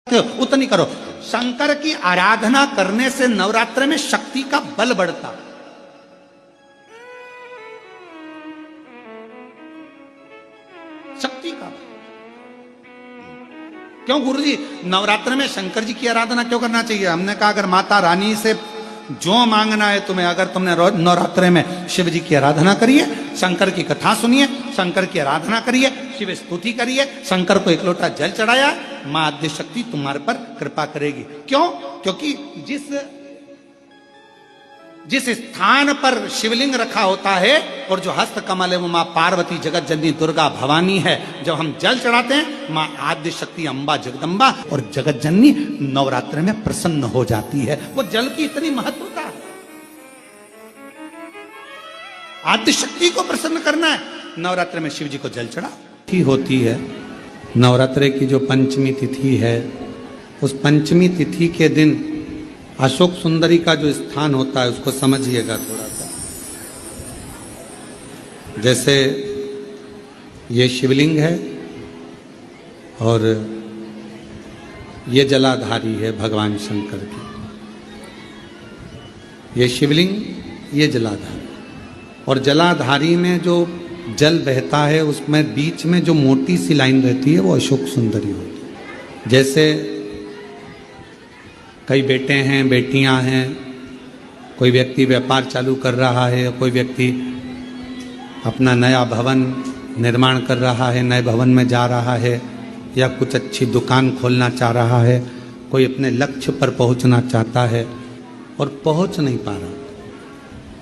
उतनी करो। शंकर की आराधना करने से नवरात्र में शक्ति का बल बढ़ता। शक्ति का बल क्यों गुरुजी नवरात्र में शंकर जी की आराधना क्यों करना चाहिए? हमने कहा अगर माता रानी से जो मांगना है तुम्हें, अगर तुमने नवरात्र में शिव जी की आराधना करिए, शंकर की कथा सुनिए, शंकर की आराधना करिए, शिव स्तुति करिए, शंकर को एक लोटा जल चढ़ाया, मां आद्य शक्ति तुम्हारे पर कृपा करेगी। क्यों? क्योंकि जिस स्थान पर शिवलिंग रखा होता है और जो हस्त कमल है वो मां पार्वती जगत जननी दुर्गा भवानी है। जब हम जल चढ़ाते हैं मां आद्य शक्ति अम्बा जगदम्बा और जगत जननी नवरात्र में प्रसन्न हो जाती है। वो जल की इतनी महत्वता है। आद्य शक्ति को प्रसन्न करना है, नवरात्र में शिव जी को जल चढ़ा होती है। नवरात्र की जो पंचमी तिथि है, उस पंचमी तिथि के दिन अशोक सुंदरी का जो स्थान होता है उसको समझिएगा थोड़ा सा। जैसे ये शिवलिंग है और ये जलाधारी है भगवान शंकर की। ये शिवलिंग, ये जलाधारी, और जलाधारी में जो जल बहता है उसमें बीच में जो मोटी सी लाइन रहती है वो अशोक सुंदरी होती है। जैसे कई बेटे हैं, बेटियां हैं, कोई व्यक्ति व्यापार चालू कर रहा है, कोई व्यक्ति अपना नया भवन निर्माण कर रहा है, नए भवन में जा रहा है, या कुछ अच्छी दुकान खोलना चाह रहा है, कोई अपने लक्ष्य पर पहुंचना चाहता है और पहुंच नहीं पा रहा।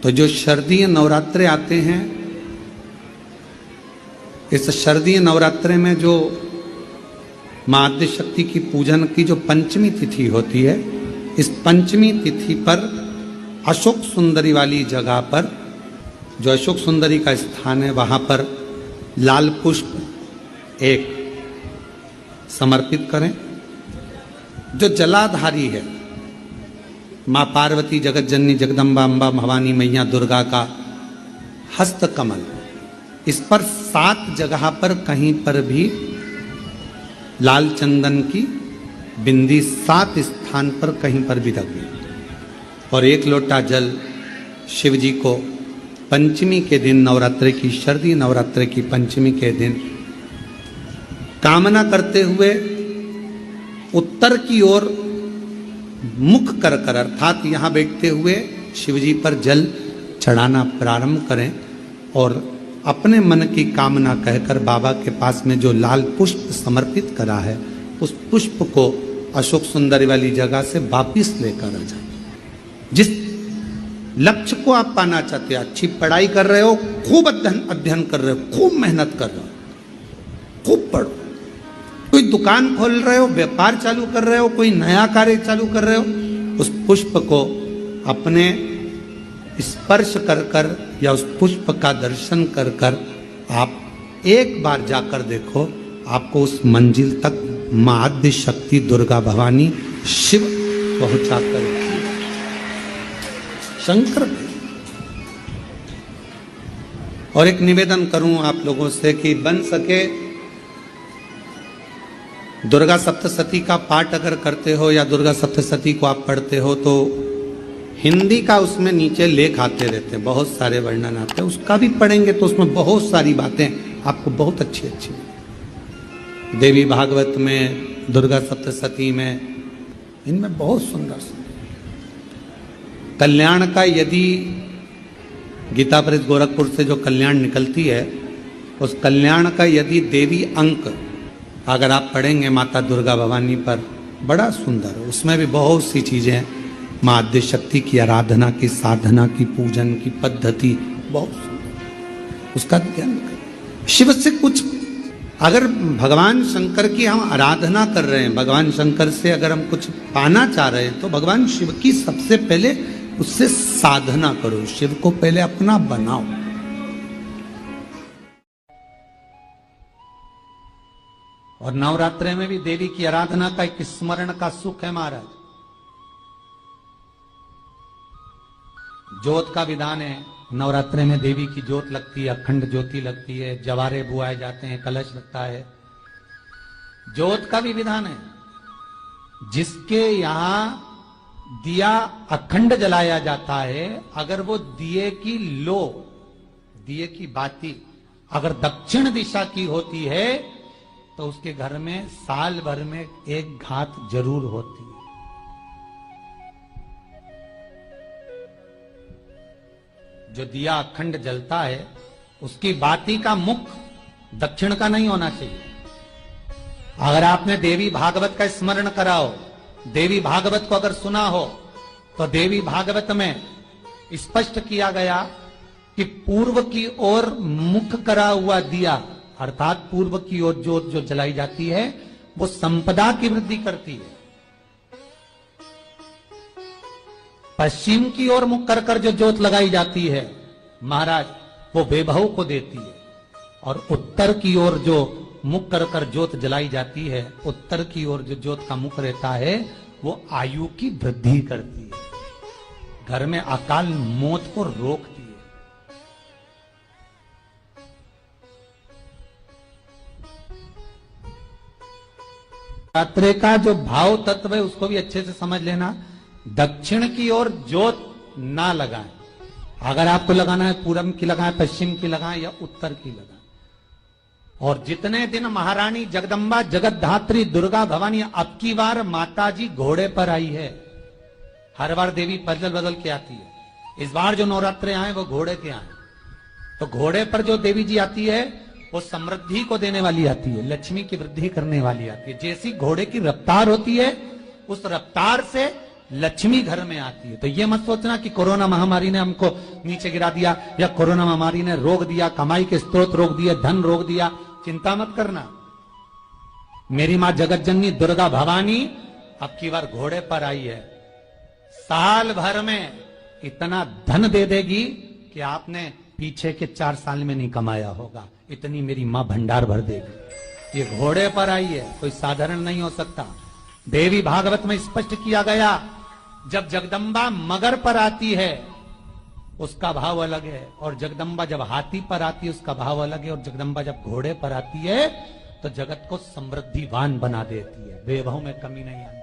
तो जो शारदीय नवरात्रे आते हैं, इस शारदीय नवरात्रे में जो मां आद्य शक्ति की पूजन की जो पंचमी तिथि होती है, इस पंचमी तिथि पर अशोक सुंदरी वाली जगह पर, जो अशोक सुंदरी का स्थान है, वहां पर लाल पुष्प एक समर्पित करें। जो जलाधारी है मां पार्वती जगत जननी जगदम्बा अम्बा भवानी मैया दुर्गा का हस्त कमल, इस पर 7 जगह पर कहीं पर भी लाल चंदन की बिंदी 7 स्थान पर कहीं पर भी रख दी, और एक लोटा जल शिव जी को पंचमी के दिन, नवरात्र की शारदीय नवरात्र की पंचमी के दिन कामना करते हुए उत्तर की ओर मुख कर कर, अर्थात यहाँ बैठते हुए शिव जी पर जल चढ़ाना प्रारंभ करें और अपने मन की कामना कहकर बाबा के पास में जो लाल पुष्प समर्पित करा है उस पुष्प को अशोक सुंदरी वाली जगह से वापिस लेकर आ जाए। जिस लक्ष्य को आप पाना चाहते हो, अच्छी पढ़ाई कर रहे हो, खूब अध्ययन कर रहे हो, खूब मेहनत कर रहे हो, खूब पढ़ो, कोई दुकान खोल रहे हो, व्यापार चालू कर रहे हो, कोई नया कार्य चालू कर रहे हो, उस पुष्प को अपने स्पर्श कर कर या उस पुष्प का दर्शन कर कर आप एक बार जाकर देखो, आपको उस मंजिल तक मां आद्य शक्ति दुर्गा भवानी शिव पहुंचा कर शंकर। और एक निवेदन करूं आप लोगों से कि बन सके दुर्गा सप्तशती का पाठ अगर करते हो या दुर्गा सप्तशती को आप पढ़ते हो तो हिंदी का उसमें नीचे लेख आते रहते हैं, बहुत सारे वर्णन आते हैं, उसका भी पढ़ेंगे तो उसमें बहुत सारी बातें आपको बहुत अच्छी अच्छी देवी भागवत में, दुर्गा सप्तशती में, इनमें बहुत सुंदर सुंदर कल्याण का, यदि गीता प्रेस गोरखपुर से जो कल्याण निकलती है उस कल्याण का यदि देवी अंक अगर आप पढ़ेंगे माता दुर्गा भवानी पर, बड़ा सुंदर, उसमें भी बहुत सी चीजें मां आद्य शक्ति की आराधना की, साधना की, पूजन की पद्धति बहुत सुंदर, उसका ध्यान करें। शिव से कुछ, अगर भगवान शंकर की हम आराधना कर रहे हैं, भगवान शंकर से अगर हम कुछ पाना चाह रहे हैं तो भगवान शिव की सबसे पहले उससे साधना करो, शिव को पहले अपना बनाओ। और नवरात्रि में भी देवी की आराधना का एक स्मरण का सुख है महाराज। ज्योत का विधान है, नवरात्रि में देवी की ज्योत लगती है, अखंड ज्योति लगती है, जवारे बुआए जाते हैं, कलश लगता है, ज्योत का भी विधान है। जिसके यहां दिया अखंड जलाया जाता है, अगर वो दिए की लो, दिए की बाती अगर दक्षिण दिशा की होती है तो उसके घर में साल भर में एक घात जरूर होती है। जो दिया अखंड जलता है उसकी बाती का मुख दक्षिण का नहीं होना चाहिए। अगर आपने देवी भागवत का स्मरण करा हो, देवी भागवत को अगर सुना हो, तो देवी भागवत में स्पष्ट किया गया कि पूर्व की ओर मुख करा हुआ दिया, अर्थात पूर्व की ओर ज्योत जो जलाई जाती है वो संपदा की वृद्धि करती है। पश्चिम की ओर मुख कर कर जो ज्योत लगाई जाती है महाराज वो वैभव को देती है, और उत्तर की ओर जो मुख कर कर ज्योत जलाई जाती है, उत्तर की ओर जो ज्योत का मुख रहता है वो आयु की वृद्धि करती है, घर में अकाल मौत को रोकती है। रात्रि का जो भाव तत्व है उसको भी अच्छे से समझ लेना। दक्षिण की ओर ज्योत ना लगाएं। अगर आपको लगाना है पूरब की लगाएं, पश्चिम की लगाएं या उत्तर की लगाएं। और जितने दिन महारानी जगदम्बा जगतधात्री दुर्गा भवानी, अब की बार माताजी घोड़े पर आई है। हर बार देवी बदल बदल के आती है, इस बार जो नवरात्रे आए वो घोड़े के आए। तो घोड़े पर जो देवी जी आती है वो समृद्धि को देने वाली आती है, लक्ष्मी की वृद्धि करने वाली आती है। जैसी घोड़े की रफ्तार होती है उस रफ्तार से लक्ष्मी घर में आती है। तो ये मत सोचना कि कोरोना महामारी ने हमको नीचे गिरा दिया या कोरोना महामारी ने रोक दिया, कमाई के स्रोत रोक दिए, धन रोक दिया। चिंता मत करना। मेरी मां जगत जननी दुर्गा भवानी अब की बार घोड़े पर आई है। साल भर में इतना धन दे देगी कि आपने पीछे के 4 साल में नहीं कमाया होगा, इतनी मेरी मां भंडार भर देगी। ये घोड़े पर आई है, कोई साधारण नहीं हो सकता। देवी भागवत में स्पष्ट किया गया, जब जगदम्बा मगर पर आती है उसका भाव अलग है, और जगदम्बा जब हाथी पर आती है उसका भाव अलग है, और जगदम्बा जब घोड़े पर आती है तो जगत को समृद्धिवान बना देती है, वैभव में कमी नहीं आती।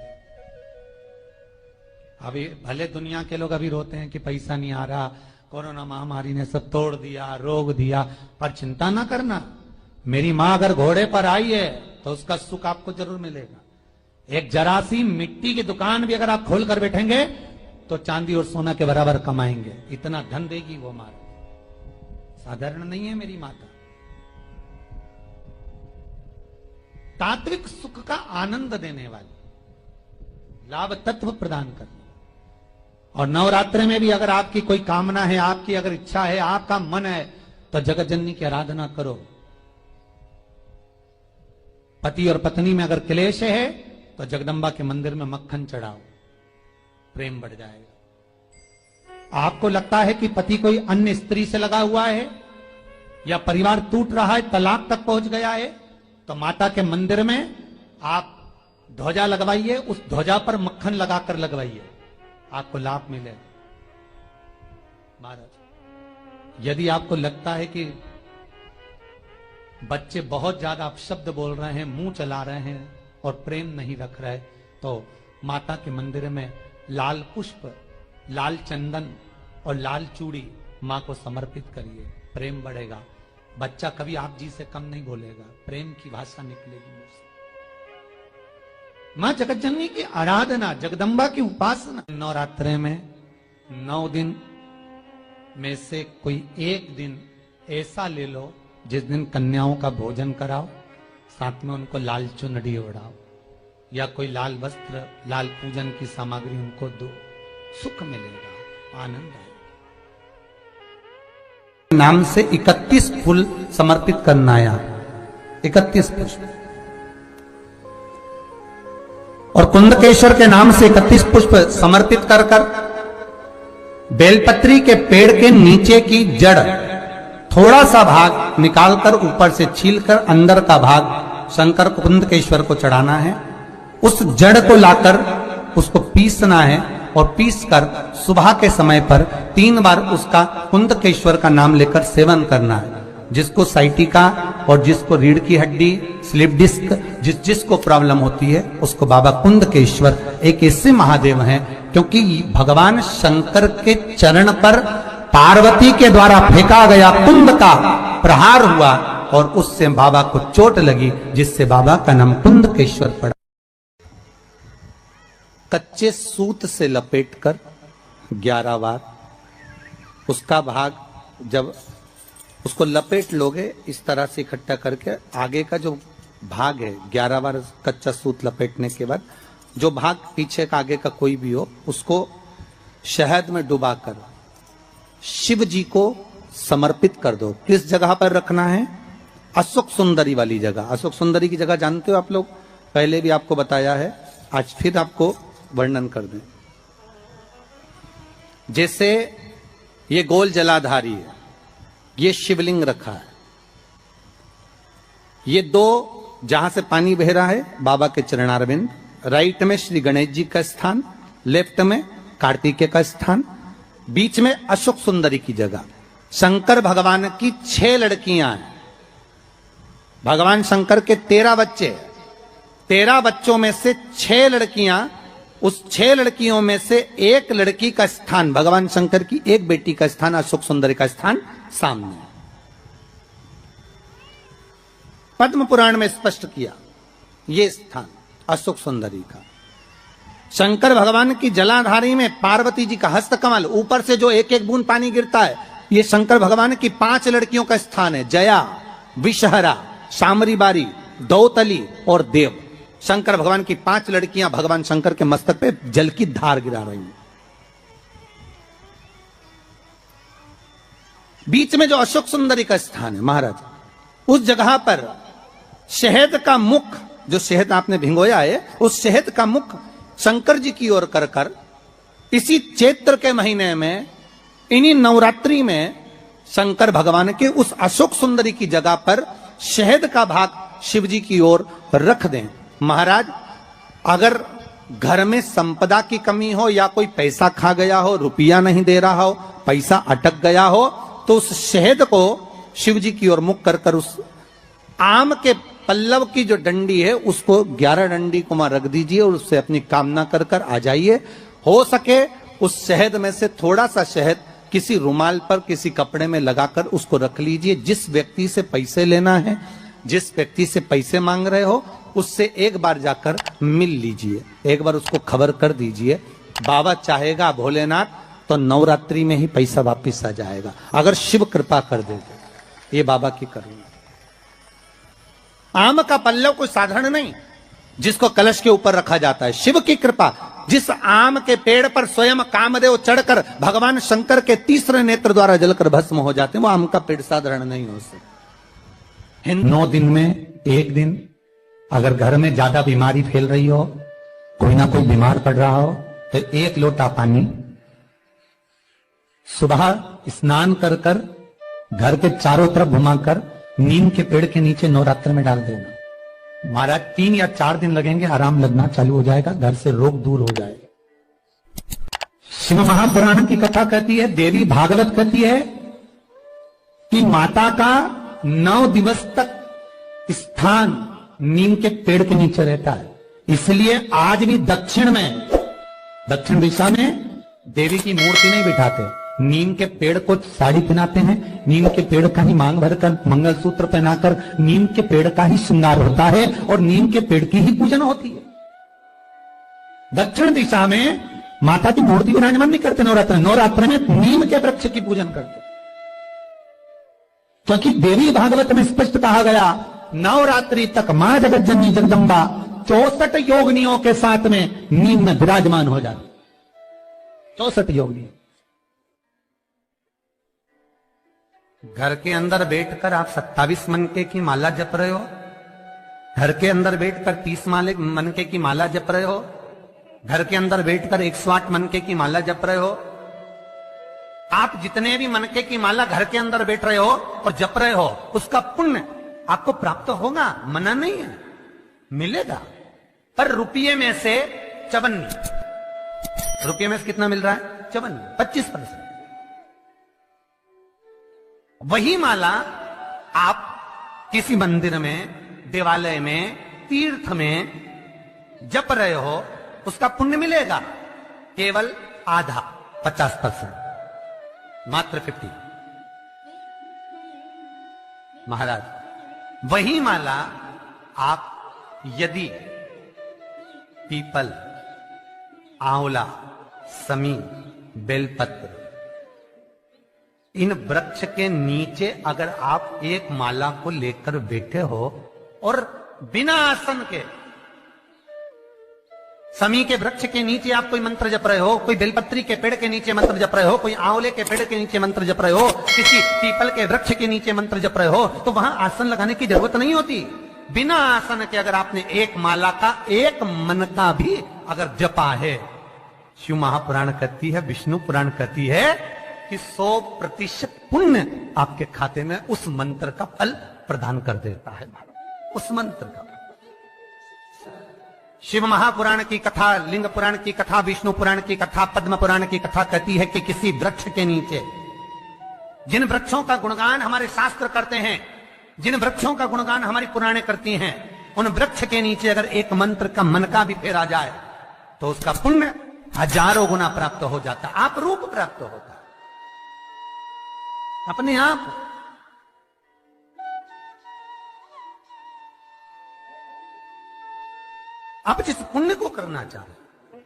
अभी भले दुनिया के लोग अभी रोते हैं कि पैसा नहीं आ रहा, कोरोना महामारी ने सब तोड़ दिया, रोक दिया, पर चिंता ना करना। मेरी मां अगर घोड़े पर आई है तो उसका सुख आपको जरूर मिलेगा। एक जरासी मिट्टी की दुकान भी अगर आप खोल कर बैठेंगे तो चांदी और सोना के बराबर कमाएंगे, इतना धन देगी वो मां। साधारण नहीं है मेरी माता। तात्विक सुख का आनंद देने वाली, लाभ तत्व प्रदान करने। और नवरात्रि में भी अगर आपकी कोई कामना है, आपकी अगर इच्छा है, आपका मन है, तो जगत जननी की आराधना करो। पति और पत्नी में अगर क्लेश है तो जगदम्बा के मंदिर में मक्खन चढ़ाओ, प्रेम बढ़ जाएगा। आपको लगता है कि पति कोई अन्य स्त्री से लगा हुआ है या परिवार टूट रहा है, तलाक तक पहुंच गया है, तो माता के मंदिर में आप ध्वजा लगवाइए, उस ध्वजा पर मक्खन लगाकर लगवाइए, आपको लाभ मिलेगा। महाराज, यदि आपको लगता है कि बच्चे बहुत ज्यादा अपशब्द बोल रहे हैं, मुंह चला रहे हैं और प्रेम नहीं रख रहे, तो माता के मंदिर में लाल पुष्प, लाल चंदन और लाल चूड़ी मां को समर्पित करिए, प्रेम बढ़ेगा। बच्चा कभी आप जी से कम नहीं बोलेगा, प्रेम की भाषा निकलेगी मुझसे। मां जगत जननी की आराधना, जगदम्बा की उपासना। नवरात्रे में 9 दिन में से कोई एक दिन ऐसा ले लो जिस दिन कन्याओं का भोजन कराओ, साथ में उनको लाल चुनरी ओढ़ाओ या कोई लाल वस्त्र, लाल पूजन की सामग्री उनको दो, सुख मिलेगा, आनंद आएगा। नाम से 31 फूल समर्पित करना है, 31 पुष्प। और कुंदकेश्वर के नाम से 31 पुष्प समर्पित कर कर बेलपत्री के पेड़ के नीचे की जड़ थोड़ा सा भाग निकालकर ऊपर से छीलकर अंदर का भाग शंकर कुंदकेश्वर को चढ़ाना है। उस जड़ को लाकर उसको पीसना है और पीसकर सुबह के समय पर 3 बार उसका कुंदकेश्वर का नाम लेकर सेवन करना है। जिसको साइटिका और जिसको रीढ़ की हड्डी, स्लिप डिस्क, जिसको प्रॉब्लम होती है उसको बाबा कुंदकेश्वर एक ऐसे महादेव हैं, क्योंकि भगवान शंकर के चरण पर पार्वती के द्वारा फेंका गया कुंद का प्रहार हुआ और उससे बाबा को चोट लगी, जिससे बाबा का नाम कुंदकेश्वर पड़ा। कच्चे सूत से लपेटकर 11 बार उसका भाग, जब उसको लपेट लोगे इस तरह से इकट्ठा करके, आगे का जो भाग है 11 बार कच्चा सूत लपेटने के बाद जो भाग पीछे का आगे का कोई भी हो उसको शहद में डुबाकर शिव जी को समर्पित कर दो। किस जगह पर रखना है? अशोक सुंदरी वाली जगह। अशोक सुंदरी की जगह जानते हो आप लोग, पहले भी आपको बताया है, आज फिर आपको वर्णन कर दें। जैसे ये गोल जलाधारी है, ये शिवलिंग रखा है, ये 2 जहां से पानी बह रहा है बाबा के चरणारविंद, राइट में श्री गणेश जी का स्थान, लेफ्ट में कार्तिकेय का स्थान, बीच में अशोक सुंदरी की जगह। शंकर भगवान की 6 लड़कियां हैं। भगवान शंकर के 13 बच्चे, 13 बच्चों में से 6 लड़कियां, उस 6 लड़कियों में से एक लड़की का स्थान, भगवान शंकर की एक बेटी का स्थान, अशोक सुंदरी का स्थान सामने। पद्म पुराण में स्पष्ट किया ये स्थान अशोक सुंदरी का। शंकर भगवान की जलाधारी में पार्वती जी का हस्तकमल, ऊपर से जो एक एक बूंद पानी गिरता है, ये शंकर भगवान की 5 लड़कियों का स्थान है। जया, विषहरा, शामरी बारी, दौतली और देव। शंकर भगवान की 5 लड़कियां भगवान शंकर के मस्तक पे जल की धार गिरा रही हैं। बीच में जो अशोक सुंदरी का स्थान है महाराज, उस जगह पर शहद का मुख, जो शहद आपने भिंगोया है, उस शहद का मुख शंकर जी की ओर कर कर इसी चैत्र के महीने में, इन्हीं नवरात्रि में शंकर भगवान के उस अशोक सुंदरी की जगह पर शहद का भाग शिव जी की ओर रख दें। महाराज, अगर घर में संपदा की कमी हो या कोई पैसा खा गया हो, रुपया नहीं दे रहा हो, पैसा अटक गया हो, तो उस शहद को शिव जी की ओर मुख कर कर उस आम के पल्लव की जो डंडी है उसको 11 डंडी को वहां रख दीजिए और उससे अपनी कामना कर कर आ जाइए। हो सके उस शहद में से थोड़ा सा शहद किसी रुमाल पर, किसी कपड़े में लगाकर उसको रख लीजिए। जिस व्यक्ति से पैसे लेना है, जिस व्यक्ति से पैसे मांग रहे हो, उससे एक बार जाकर मिल लीजिए, एक बार उसको खबर कर दीजिए। बाबा चाहेगा भोलेनाथ तो नवरात्रि में ही पैसा वापिस आ जाएगा, अगर शिव कृपा कर दे। ये बाबा की करुणा। आम का पल्लव कोई साधारण नहीं जिसको कलश के ऊपर रखा जाता है, शिव की कृपा। जिस आम के पेड़ पर स्वयं कामदेव चढ़कर भगवान शंकर के तीसरे नेत्र द्वारा जलकर भस्म हो जाते हैं, वो आम का पेड़ साधारण नहीं हो सकता। 9 दिन में 1 दिन अगर घर में ज्यादा बीमारी फैल रही हो, कोई ना कोई बीमार पड़ रहा हो, तो 1 लोटा पानी सुबह स्नान कर कर घर के चारों तरफ घुमाकर नीम के पेड़ के नीचे नवरात्र में डाल देना। महाराज 3 या 4 दिन लगेंगे, आराम लगना चालू हो जाएगा, घर से रोग दूर हो जाएगा। शिव महापुराण की कथा कहती है, देवी भागवत कहती है कि माता का 9 दिवस तक स्थान नीम के पेड़ के नीचे रहता है। इसलिए आज भी दक्षिण दिशा में देवी की मूर्ति नहीं बिठाते, नीम के पेड़ को साड़ी पहनाते हैं, नीम के पेड़ का ही मांग भरकर मंगलसूत्र पहनाकर नीम के पेड़ का ही श्रृंगार होता है और नीम के पेड़ की ही पूजन होती है। दक्षिण दिशा में माता की मूर्ति विराजमान नहीं करते नवरात्र में नीम के वृक्ष की पूजन करते, क्योंकि देवी भागवत में स्पष्ट कहा गया, नवरात्रि तक मां जगत जननी जगदम्बा 64 योगिनियों के साथ में नीम में विराजमान हो जाती। 64 योगिनी। घर के अंदर बैठकर आप 27 मनके की माला जप रहे हो, घर के अंदर बैठकर 30 मनके की माला जप रहे हो, घर के अंदर बैठकर 108 मनके की माला जप रहे हो। आप जितने भी मनके की माला घर के अंदर बैठ रहे हो और जप रहे हो, उसका पुण्य आपको प्राप्त होगा, मना नहीं है, मिलेगा। पर रुपये में से 54, रुपये में से कितना मिल रहा है? 54, 25%। वही माला आप किसी मंदिर में, देवालय में, तीर्थ में जप रहे हो, उसका पुण्य मिलेगा केवल आधा, 50%, मात्र 50। महाराज वही माला आप यदि पीपल, आंवला, समी, बेलपत्र, इन वृक्ष के नीचे अगर आप एक माला को लेकर बैठे हो और बिना आसन के, समी के वृक्ष के नीचे आप कोई मंत्र जप रहे हो, कोई बेलपत्री के पेड़ के नीचे मंत्र जप रहे हो, कोई आंवले के पेड़ के नीचे मंत्र जप रहे हो, किसी पीपल के वृक्ष के नीचे मंत्र जप रहे हो, तो वहां आसन लगाने की जरूरत नहीं होती। बिना आसन के अगर आपने एक माला का एक मन का भी अगर जपा है, शिव महापुराण कहती है, विष्णु पुराण कहती है कि 100% पुण्य आपके खाते में उस मंत्र का फल प्रदान कर देता है। उस मंत्र का शिव महापुराण की कथा, लिंग पुराण की कथा, विष्णु पुराण की कथा, पद्म पुराण की कथा कहती है कि किसी वृक्ष के नीचे, जिन वृक्षों का गुणगान हमारे शास्त्र करते हैं, जिन वृक्षों का गुणगान हमारी पुराणे करती हैं, उन वृक्ष के नीचे अगर एक मंत्र का मन का भी फेरा जाए तो उसका पुण्य हजारों गुना प्राप्त हो जाता, आप रूप प्राप्त होता अपने आप। आप जिस पुण्य को करना चाहो,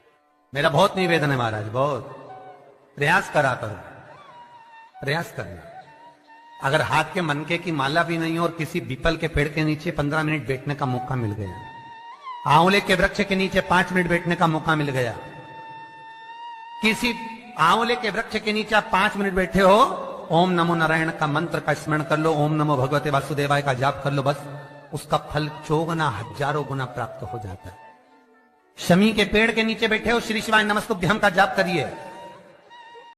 मेरा बहुत निवेदन है महाराज, बहुत प्रयास करा करो, प्रयास करना। अगर हाथ के मनके की माला भी नहीं हो और किसी पीपल के पेड़ के नीचे 15 मिनट बैठने का मौका मिल गया, आंवले के वृक्ष के नीचे 5 मिनट बैठने का मौका मिल गया, किसी आंवले के वृक्ष के नीचे आप 5 मिनट बैठे हो, ओम नमो नारायण का मंत्र का स्मरण कर लो, ओम नमो भगवते वासुदेवाय का जाप कर लो, बस उसका फल 100 गुना, हजारों गुना प्राप्त हो जाता है। शमी के पेड़ के नीचे बैठे हो, श्री शिवाय नमस्तुभ्यम का जाप करिए,